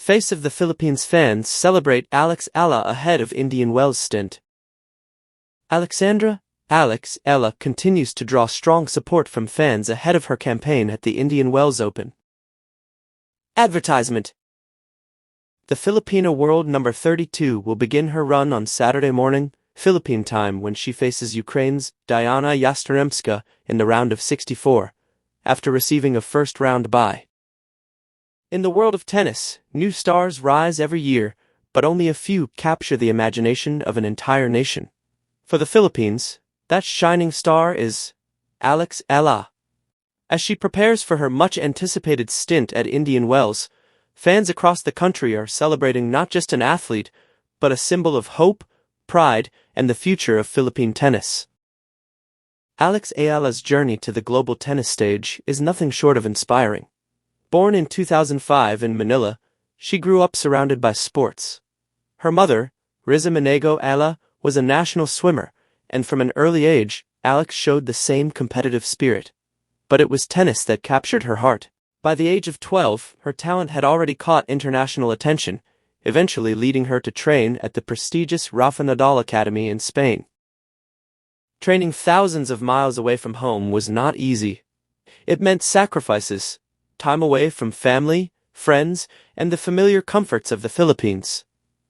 Face of the Philippines fans celebrate Eala ahead of Indian Wells stint. Eala continues to draw strong support from fans ahead of her campaign at the Indian Wells Open. Advertisement. The Filipino world number 32 will begin her run on Saturday morning, Philippine time, when she faces Ukraine's Diana Yastremska in the round of 64, after receiving a first-round bye. In the world of tennis, new stars rise every year, but only a few capture the imagination of an entire nation. For the Philippines, that shining star is Eala. As she prepares for her much-anticipated stint at Indian Wells, fans across the country are celebrating not just an athlete, but a symbol of hope, pride, and the future of Philippine tennis. Eala's journey to the global tennis stage is nothing short of inspiring. Born in 2005 in Manila, she grew up surrounded by sports. Her mother, Riza Eala, was a national swimmer, and from an early age, Alex showed the same competitive spirit. But it was tennis that captured her heart. By the age of 12, her talent had already caught international attention, eventually leading her to train at the prestigious Rafa Nadal Academy in Spain. Training thousands of miles away from home was not easy. It meant sacrifices, time away from family, friends, and the familiar comforts of the Philippines.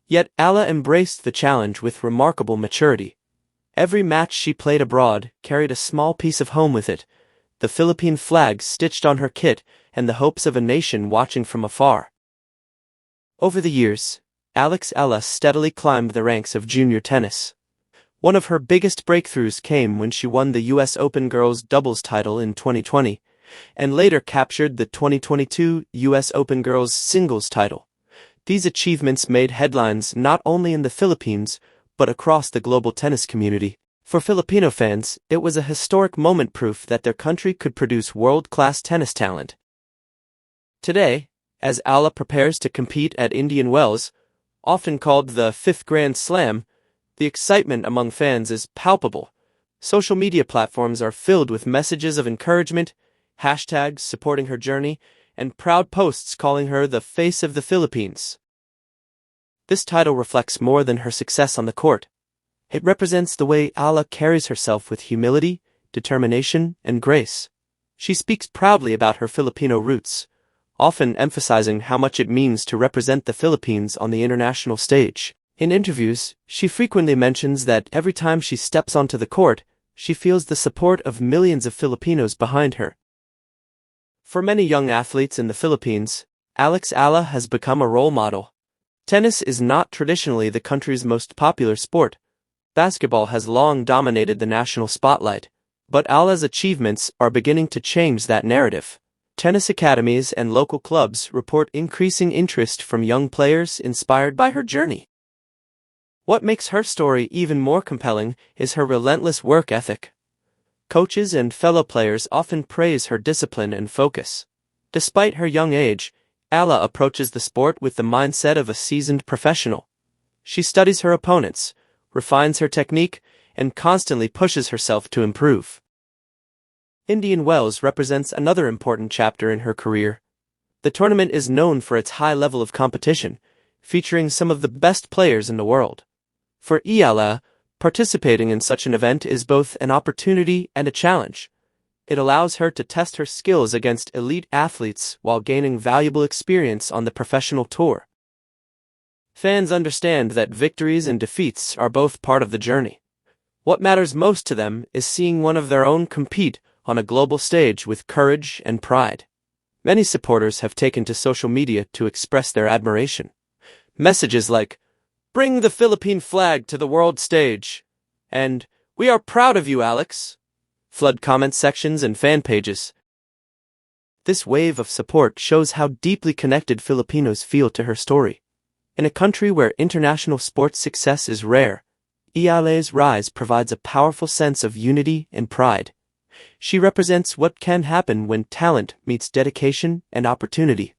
Yet Eala embraced the challenge with remarkable maturity. Every match she played abroad carried a small piece of home with it, the Philippine flag stitched on her kit and the hopes of a nation watching from afar. Over the years, Eala steadily climbed the ranks of junior tennis. One of her biggest breakthroughs came when she won the U.S. Open girls doubles title in 2020, and later captured the 2022 U.S. Open girls singles title. These achievements made headlines not only in the Philippines, but across the global tennis community. For Filipino fans, it was a historic moment, proof that their country could produce world-class tennis talent. Today, as Eala prepares to compete at Indian Wells, often called the Fifth Grand Slam, the excitement among fans is palpable. Social media platforms are filled with messages of encouragement, hashtags supporting her journey, and proud posts calling her the face of the Philippines. This title reflects more than her success on the court. It represents the way Eala carries herself with humility, determination, and grace. She speaks proudly about her Filipino roots, often emphasizing how much it means to represent the Philippines on the international stage. In interviews, she frequently mentions that every time she steps onto the court, she feels the support of millions of Filipinos behind her. For many young athletes in the Philippines, Eala has become a role model. Tennis is not traditionally the country's most popular sport. Basketball has long dominated the national spotlight, but Eala's achievements are beginning to change that narrative. Tennis academies and local clubs report increasing interest from young players inspired by her journey. What makes her story even more compelling is her relentless work ethic. Coaches and fellow players often praise her discipline and focus. Despite her young age, Eala approaches the sport with the mindset of a seasoned professional. She studies her opponents, refines her technique, and constantly pushes herself to improve. Indian Wells represents another important chapter in her career. The tournament is known for its high level of competition, featuring some of the best players in the world. For Eala, participating in such an event is both an opportunity and a challenge. It allows her to test her skills against elite athletes while gaining valuable experience on the professional tour. Fans understand that victories and defeats are both part of the journey. What matters most to them is seeing one of their own compete on a global stage with courage and pride. Many supporters have taken to social media to express their admiration. Messages like, "Bring the Philippine flag to the world stage," and "We are proud of you, Alex," flood comment sections and fan pages. This wave of support shows how deeply connected Filipinos feel to her story. In a country where international sports success is rare, Eala's rise provides a powerful sense of unity and pride. She represents what can happen when talent meets dedication and opportunity.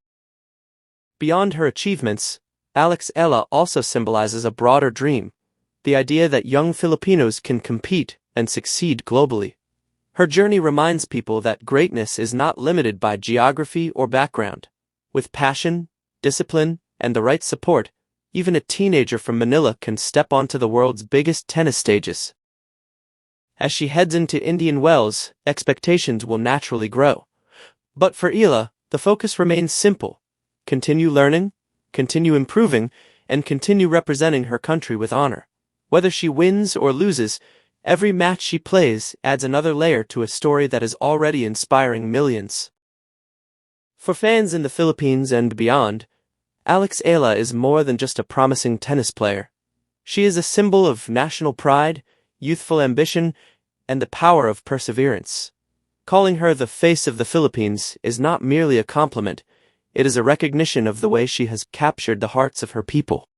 Beyond her achievements, Eala also symbolizes a broader dream, the idea that young Filipinos can compete and succeed globally. Her journey reminds people that greatness is not limited by geography or background. With passion, discipline, and the right support, even a teenager from Manila can step onto the world's biggest tennis stages. As she heads into Indian Wells, expectations will naturally grow. But for Eala, the focus remains simple: continue learning, continue improving, and continue representing her country with honor. Whether she wins or loses, every match she plays adds another layer to a story that is already inspiring millions. For fans in the Philippines and beyond, Eala is more than just a promising tennis player. She is a symbol of national pride, youthful ambition, and the power of perseverance. Calling her the face of the Philippines is not merely a compliment, it is a recognition of the way she has captured the hearts of her people.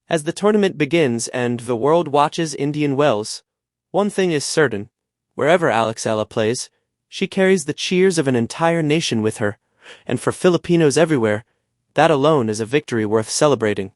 As the tournament begins and the world watches Indian Wells, one thing is certain: wherever Eala plays, she carries the cheers of an entire nation with her, and for Filipinos everywhere, that alone is a victory worth celebrating.